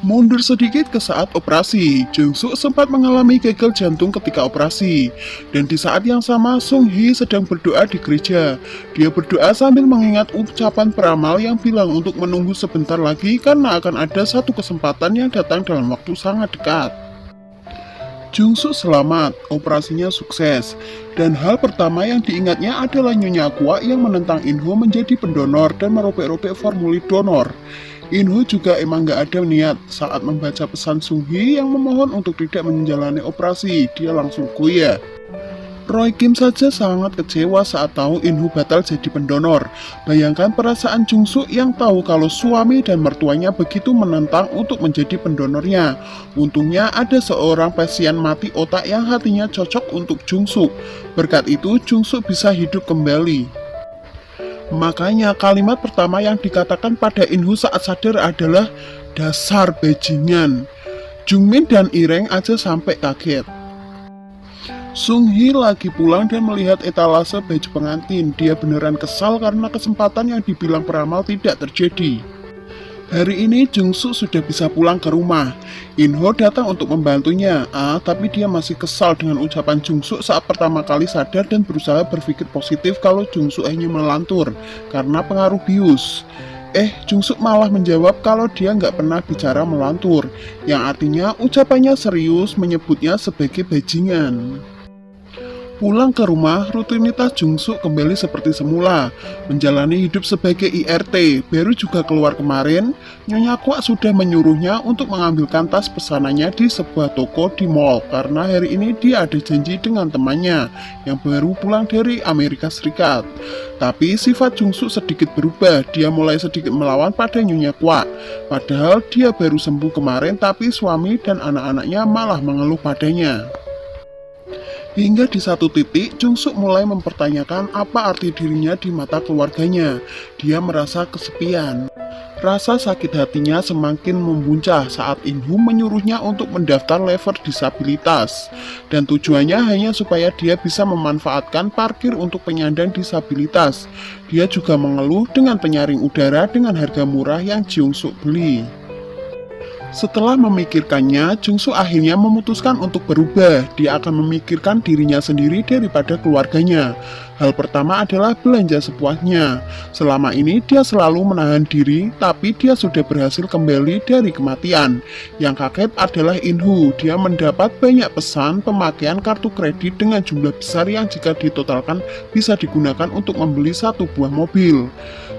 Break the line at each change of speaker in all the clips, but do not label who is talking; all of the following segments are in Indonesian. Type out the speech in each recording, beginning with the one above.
Mundur sedikit ke saat operasi, Jung-suk sempat mengalami gagal jantung ketika operasi. Dan di saat yang sama, Sung-hee sedang berdoa di gereja. Dia berdoa sambil mengingat ucapan peramal yang bilang untuk menunggu sebentar lagi karena akan ada satu kesempatan yang datang dalam waktu sangat dekat. Jung-suk selamat, operasinya sukses. Dan hal pertama yang diingatnya adalah Nyonya Kwa yang menentang In-ho menjadi pendonor dan merobek-robek formulir donor. In-ho juga emang gak ada niat saat membaca pesan Sung-hee yang memohon untuk tidak menjalani operasi, dia langsung goyah. Roy Kim saja sangat kecewa saat tahu In-ho batal jadi pendonor. Bayangkan perasaan Jung-suk yang tahu kalau suami dan mertuanya begitu menentang untuk menjadi pendonornya. Untungnya ada seorang pasien mati otak yang hatinya cocok untuk Jung-suk. Berkat itu Jung-suk bisa hidup kembali. Makanya kalimat pertama yang dikatakan pada In-ho saat sadar adalah dasar bajingan. Jungmin dan Ireng aja sampai kaget. Sung-hee lagi pulang dan melihat etalase baju pengantin. Dia beneran kesal karena kesempatan yang dibilang peramal tidak terjadi. Hari ini Jung-suk sudah bisa pulang ke rumah. In-ho datang untuk membantunya, tapi dia masih kesal dengan ucapan Jung-suk saat pertama kali sadar dan berusaha berpikir positif kalau Jung-suk hanya melantur karena pengaruh bius. Jung-suk malah menjawab kalau dia nggak pernah bicara melantur, yang artinya ucapannya serius menyebutnya sebagai bajingan. Pulang ke rumah, rutinitas Jung-suk kembali seperti semula, menjalani hidup sebagai IRT. Baru juga keluar kemarin, Nyonya Kwa sudah menyuruhnya untuk mengambilkan tas pesanannya di sebuah toko di mall, karena hari ini dia ada janji dengan temannya yang baru pulang dari Amerika Serikat. Tapi sifat Jung-suk sedikit berubah, dia mulai sedikit melawan pada Nyonya Kwa. Padahal dia baru sembuh kemarin, tapi suami dan anak-anaknya malah mengeluh padanya. Hingga di satu titik, Jung-suk mulai mempertanyakan apa arti dirinya di mata keluarganya. Dia merasa kesepian. Rasa sakit hatinya semakin membuncah saat In-ho menyuruhnya untuk mendaftar lever disabilitas. Dan tujuannya hanya supaya dia bisa memanfaatkan parkir untuk penyandang disabilitas. Dia juga mengeluh dengan penyaring udara dengan harga murah yang Jung-suk beli. Setelah memikirkannya, Jung-suk akhirnya memutuskan untuk berubah. Dia akan memikirkan dirinya sendiri daripada keluarganya. Hal pertama adalah belanja sepuasnya. Selama ini dia selalu menahan diri, tapi dia sudah berhasil kembali dari kematian. Yang kaget adalah In-ho. Dia mendapat banyak pesan pemakaian kartu kredit dengan jumlah besar yang jika ditotalkan bisa digunakan untuk membeli satu buah mobil.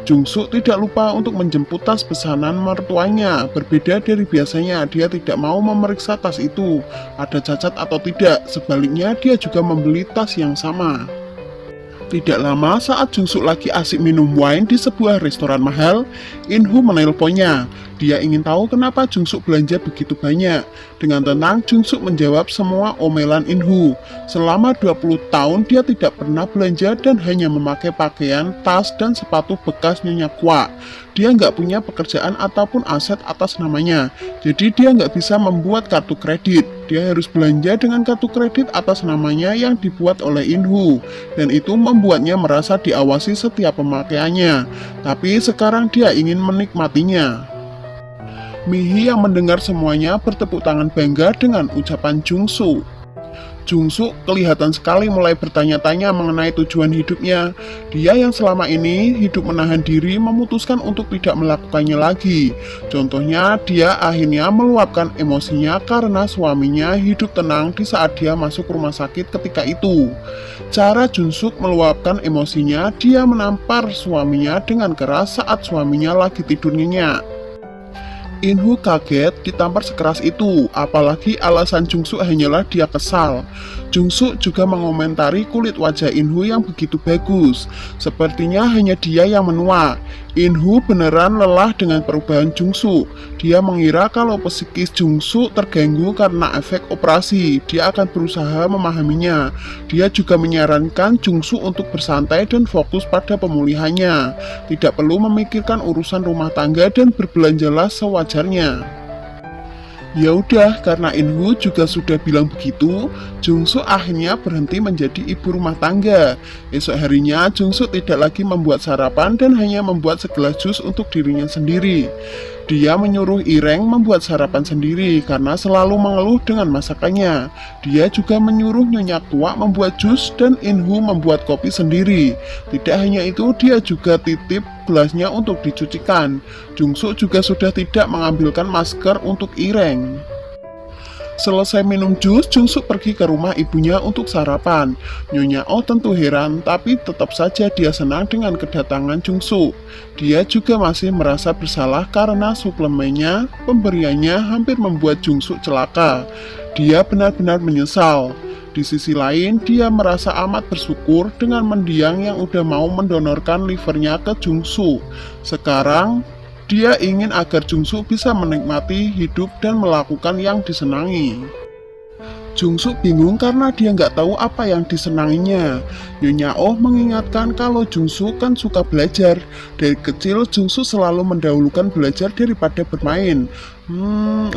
Jung-suk tidak lupa untuk menjemput tas pesanan mertuanya. Berbeda dari biasanya, dia tidak mau memeriksa tas itu ada cacat atau tidak. Sebaliknya, dia juga membeli tas yang sama. Tidak lama saat Jung-suk lagi asik minum wine di sebuah restoran mahal, In-ho menelponnya. Dia ingin tahu kenapa Jung-suk belanja begitu banyak. Dengan tenang, Jung-suk menjawab semua omelan In-ho. Selama 20 tahun dia tidak pernah belanja dan hanya memakai pakaian, tas, dan sepatu bekas Nyonya Kwa. Dia nggak punya pekerjaan ataupun aset atas namanya, jadi dia nggak bisa membuat kartu kredit. Dia harus belanja dengan kartu kredit atas namanya yang dibuat oleh In-ho, dan itu membuatnya merasa diawasi setiap pemakaiannya. Tapi sekarang dia ingin menikmatinya. Mi-hee yang mendengar semuanya bertepuk tangan bangga dengan ucapan Jung-suk. Jung-suk kelihatan sekali mulai bertanya-tanya mengenai tujuan hidupnya. Dia yang selama ini hidup menahan diri memutuskan untuk tidak melakukannya lagi. Contohnya, dia akhirnya meluapkan emosinya karena suaminya hidup tenang di saat dia masuk rumah sakit ketika itu. Cara Jung-suk meluapkan emosinya, dia menampar suaminya dengan keras saat suaminya lagi tidur nyenyak. In-ho kaget ditampar sekeras itu, apalagi alasan Jung-suk hanyalah dia kesal. Jung-suk juga mengomentari kulit wajah In-ho yang begitu bagus. Sepertinya hanya dia yang menua. In-ho beneran lelah dengan perubahan Jung-suk. Dia mengira kalau psikis Jung-suk terganggu karena efek operasi. Dia akan berusaha memahaminya. Dia juga menyarankan Jung-suk untuk bersantai dan fokus pada pemulihannya. Tidak perlu memikirkan urusan rumah tangga dan berbelanjalah sewajarnya. Ya udah, karena In-ho juga sudah bilang begitu, Jung-suk akhirnya berhenti menjadi ibu rumah tangga. Esok harinya, Jung-suk tidak lagi membuat sarapan dan hanya membuat segelas jus untuk dirinya sendiri. Dia menyuruh Ireng membuat sarapan sendiri karena selalu mengeluh dengan masakannya. Dia juga menyuruh Nyonya Tua membuat jus dan Inhu membuat kopi sendiri. Tidak hanya itu, dia juga titip gelasnya untuk dicucikan. Jungsu juga sudah tidak mengambilkan masker untuk Ireng. Selesai minum jus, Jungsu pergi ke rumah ibunya untuk sarapan. Nyonya Oh tentu heran, tapi tetap saja dia senang dengan kedatangan Jungsu. Dia juga masih merasa bersalah karena suplemennya, pemberiannya hampir membuat Jungsu celaka. Dia benar-benar menyesal. Di sisi lain, dia merasa amat bersyukur dengan mendiang yang udah mau mendonorkan livernya ke Jungsu. Sekarang, dia ingin agar Jungsu bisa menikmati hidup dan melakukan yang disenangi. Jungsu bingung karena dia nggak tahu apa yang disenanginya. Nyonya Oh mengingatkan kalau Jungsu kan suka belajar. Dari kecil Jungsu selalu mendahulukan belajar daripada bermain.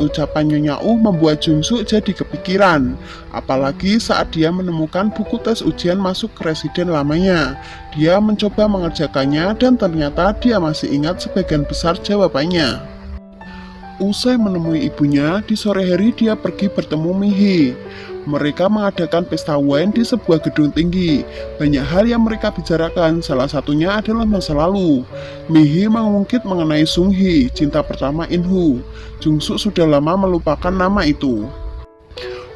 Ucapan Nyonya Oh membuat Jungsu jadi kepikiran. Apalagi saat dia menemukan buku tes ujian masuk ke residen lamanya. Dia mencoba mengerjakannya dan ternyata dia masih ingat sebagian besar jawabannya. Usai menemui ibunya, di sore hari dia pergi bertemu Mihi. Mereka mengadakan pesta wine di sebuah gedung tinggi. Banyak hal yang mereka bicarakan, salah satunya adalah masa lalu. Mihi mengungkit mengenai Sung-hee, cinta pertama Inhu. Jungsu sudah lama melupakan nama itu.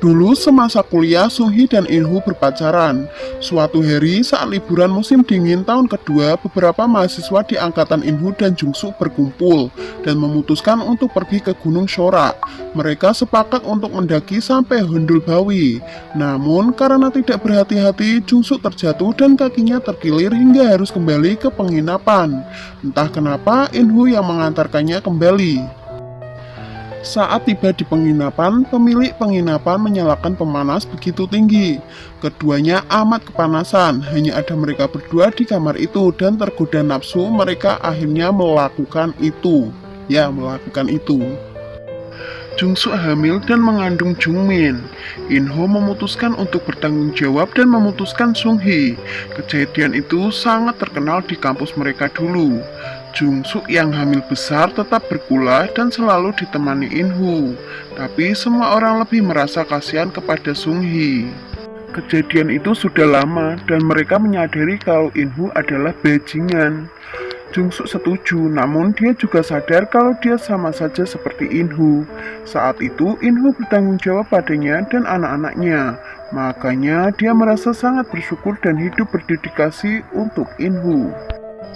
Dulu semasa kuliah, Sung-hee dan Inhu berpacaran. Suatu hari saat liburan musim dingin tahun kedua, beberapa mahasiswa di angkatan Inhu dan Jungsu berkumpul dan memutuskan untuk pergi ke Gunung Shora. Mereka sepakat untuk mendaki sampai Hundul Bawi. Namun karena tidak berhati-hati, Jungsu terjatuh dan kakinya terkilir hingga harus kembali ke penginapan. Entah kenapa Inhu yang mengantarkannya kembali. Saat tiba di penginapan, pemilik penginapan menyalakan pemanas begitu tinggi. Keduanya amat kepanasan, hanya ada mereka berdua di kamar itu dan tergoda nafsu, mereka akhirnya melakukan itu. Jungsu hamil dan mengandung Jungmin. Inho memutuskan untuk bertanggung jawab dan memutuskan Sung-hee. Kejadian itu sangat terkenal di kampus mereka dulu. Jungsu yang hamil besar tetap berkulah dan selalu ditemani Inhu. Tapi semua orang lebih merasa kasihan kepada Sung-hee. Kejadian itu sudah lama dan mereka menyadari kalau Inhu adalah bajingan. Jungsu setuju, namun dia juga sadar kalau dia sama saja seperti Inhu. Saat itu, Inhu bertanggung jawab padanya dan anak-anaknya. Makanya dia merasa sangat bersyukur dan hidup berdedikasi untuk Inhu.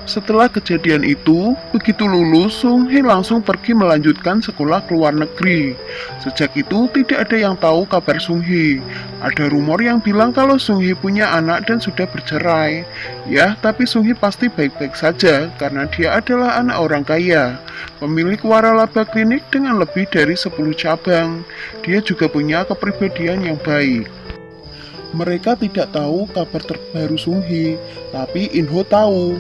Setelah kejadian itu, begitu lulus, Sung-hee langsung pergi melanjutkan sekolah ke luar negeri. Sejak itu, tidak ada yang tahu kabar Sung-hee. Ada rumor yang bilang kalau Sung-hee punya anak dan sudah bercerai. Ya, tapi Sung-hee pasti baik-baik saja karena dia adalah anak orang kaya. Pemilik waralaba klinik dengan lebih dari 10 cabang. Dia juga punya kepribadian yang baik. Mereka tidak tahu kabar terbaru Sung-hee, tapi Inho tahu.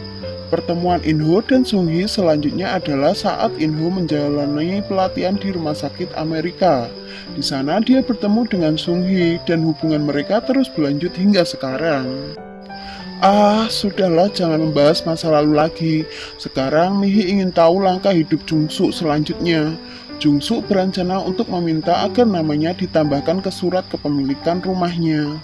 Pertemuan Inho dan Sung-hee selanjutnya adalah saat Inho menjalani pelatihan di rumah sakit Amerika. Di sana dia bertemu dengan Sung-hee dan hubungan mereka terus berlanjut hingga sekarang. Sudahlah, jangan membahas masa lalu lagi. Sekarang Mihi ingin tahu langkah hidup Jungsu selanjutnya. Jungsu berencana untuk meminta agar namanya ditambahkan ke surat kepemilikan rumahnya.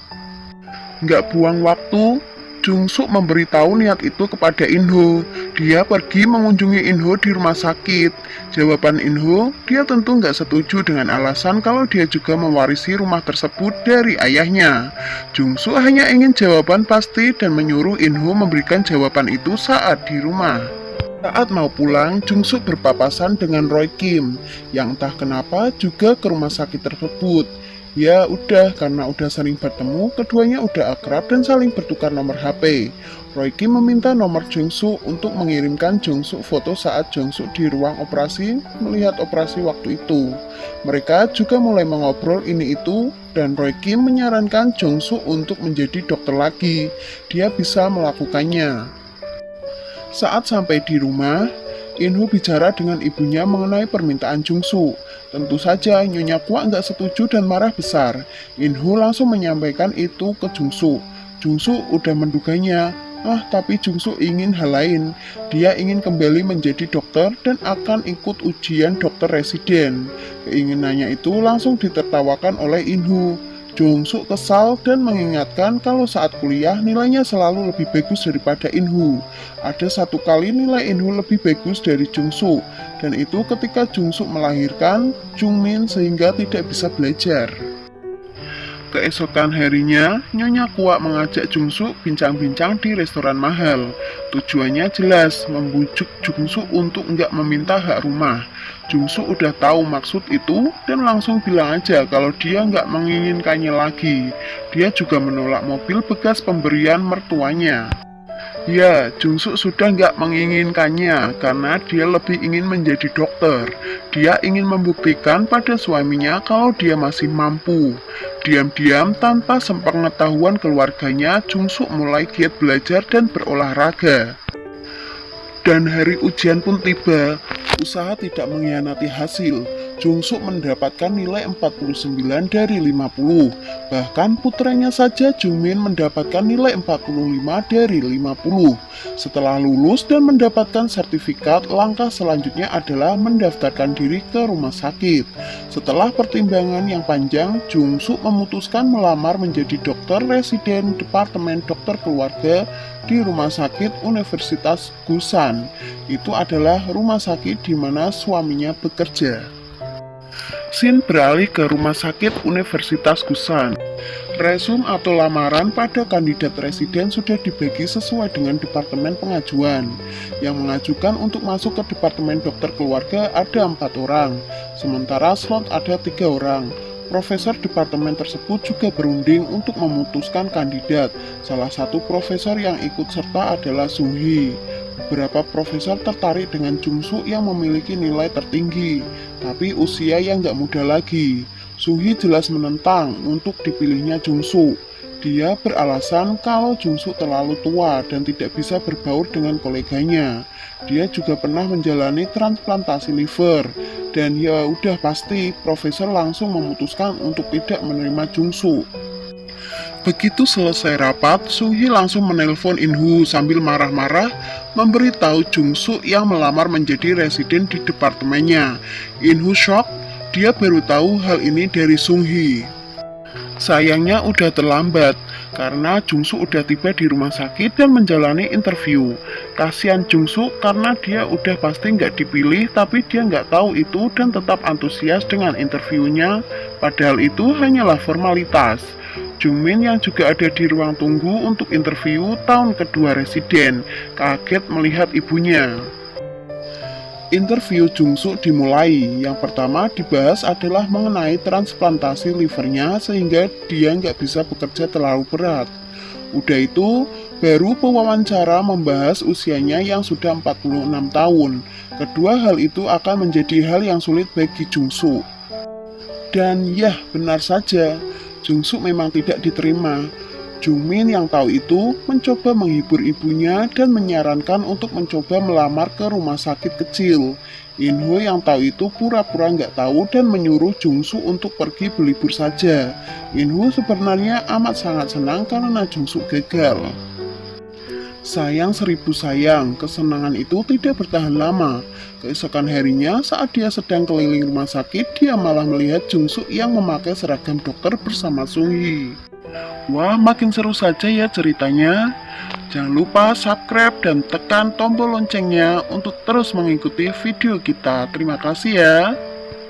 Nggak buang waktu, Jungsu memberitahu niat itu kepada Inho. Dia pergi mengunjungi Inho di rumah sakit. Jawaban Inho, dia tentu nggak setuju dengan alasan kalau dia juga mewarisi rumah tersebut dari ayahnya. Jungsu hanya ingin jawaban pasti dan menyuruh Inho memberikan jawaban itu saat di rumah. Saat mau pulang, Jungsu berpapasan dengan Roy Kim, yang entah kenapa juga ke rumah sakit tersebut. Ya udah, karena udah sering bertemu, keduanya udah akrab dan saling bertukar nomor HP. Roy Kim meminta nomor Jungsu untuk mengirimkan Jungsu foto saat Jungsu di ruang operasi melihat operasi waktu itu. Mereka juga mulai mengobrol ini itu dan Roy Kim menyarankan Jungsu untuk menjadi dokter lagi. Dia bisa melakukannya. Saat sampai di rumah, Inhu bicara dengan ibunya mengenai permintaan Jungsu. Tentu saja Nyonya Kwa nggak setuju dan marah besar. Inhu langsung menyampaikan itu ke Jungsu. Jungsu udah menduganya. Tapi Jungsu ingin hal lain. Dia ingin kembali menjadi dokter dan akan ikut ujian dokter residen. Keinginannya itu langsung ditertawakan oleh Inhu. Jungsu kesal dan mengingatkan kalau saat kuliah nilainya selalu lebih bagus daripada Inhu. Ada satu kali nilai Inhu lebih bagus dari Jungsu, dan itu ketika Jungsu melahirkan Jungmin sehingga tidak bisa belajar. Keesokan harinya, Nyonya Kuak mengajak Jungsu bincang-bincang di restoran mahal. Tujuannya jelas, membujuk Jungsu untuk nggak meminta hak rumah. Jungsu udah tahu maksud itu dan langsung bilang aja kalau dia nggak menginginkannya lagi. Dia juga menolak mobil bekas pemberian mertuanya. Ya, Jungsu sudah nggak menginginkannya karena dia lebih ingin menjadi dokter. Dia ingin membuktikan pada suaminya kalau dia masih mampu. Diam-diam tanpa sepengetahuan keluarganya, Jungsu mulai giat belajar dan berolahraga. Dan hari ujian pun tiba. Usaha tidak mengkhianati hasil. Jungsu mendapatkan nilai 49 dari 50. Bahkan putranya saja Jungmin mendapatkan nilai 45 dari 50. Setelah lulus dan mendapatkan sertifikat, langkah selanjutnya adalah mendaftarkan diri ke rumah sakit. Setelah pertimbangan yang panjang, Jungsu memutuskan melamar menjadi dokter residen Departemen Dokter Keluarga di Rumah Sakit Universitas Gusan. Itu adalah rumah sakit di mana suaminya bekerja. Shin beralih ke Rumah Sakit Universitas Gusan. Resume atau lamaran pada kandidat residen sudah dibagi sesuai dengan departemen pengajuan. Yang mengajukan untuk masuk ke Departemen Dokter Keluarga ada 4 orang, sementara slot ada 3 orang. Profesor departemen tersebut juga berunding untuk memutuskan kandidat. Salah satu profesor yang ikut serta adalah Sung Hee. Beberapa profesor tertarik dengan Jungsu yang memiliki nilai tertinggi, tapi usia yang gak muda lagi. Sung Hee jelas menentang untuk dipilihnya Jungsu. Dia beralasan kalau Jungsu terlalu tua dan tidak bisa berbaur dengan koleganya. Dia juga pernah menjalani transplantasi liver. Dan ya udah pasti, profesor langsung memutuskan untuk tidak menerima Jungsu. Begitu selesai rapat, Sung Hee langsung menelpon Inhu sambil marah-marah memberitahu Jungsu yang melamar menjadi residen di departemennya. Inhu shock, dia baru tahu hal ini dari Sung Hee. Sayangnya udah terlambat, karena Jungsu udah tiba di rumah sakit dan menjalani interview. Kasihan Jungsu karena dia udah pasti nggak dipilih, tapi dia nggak tahu itu dan tetap antusias dengan interviewnya, padahal itu hanyalah formalitas. Jungmin yang juga ada di ruang tunggu untuk interview tahun kedua residen, kaget melihat ibunya. Interview Jungsu dimulai. Yang pertama dibahas adalah mengenai transplantasi livernya sehingga dia nggak bisa bekerja terlalu berat. Udah itu, baru pewawancara membahas usianya yang sudah 46 tahun. Kedua hal itu akan menjadi hal yang sulit bagi Jungsu. Dan ya, benar saja, Jungsu memang tidak diterima. Jungmin yang tahu itu mencoba menghibur ibunya dan menyarankan untuk mencoba melamar ke rumah sakit kecil. Inho yang tahu itu pura-pura nggak tahu dan menyuruh Jungsu untuk pergi berlibur saja. Inho sebenarnya amat sangat senang karena Jungsu gagal. Sayang seribu sayang, kesenangan itu tidak bertahan lama. Keesokan harinya saat dia sedang keliling rumah sakit, dia malah melihat Jungsu yang memakai seragam dokter bersama Sung Hee. Wah, makin seru saja ya ceritanya. Jangan lupa subscribe dan tekan tombol loncengnya untuk terus mengikuti video kita. Terima kasih ya.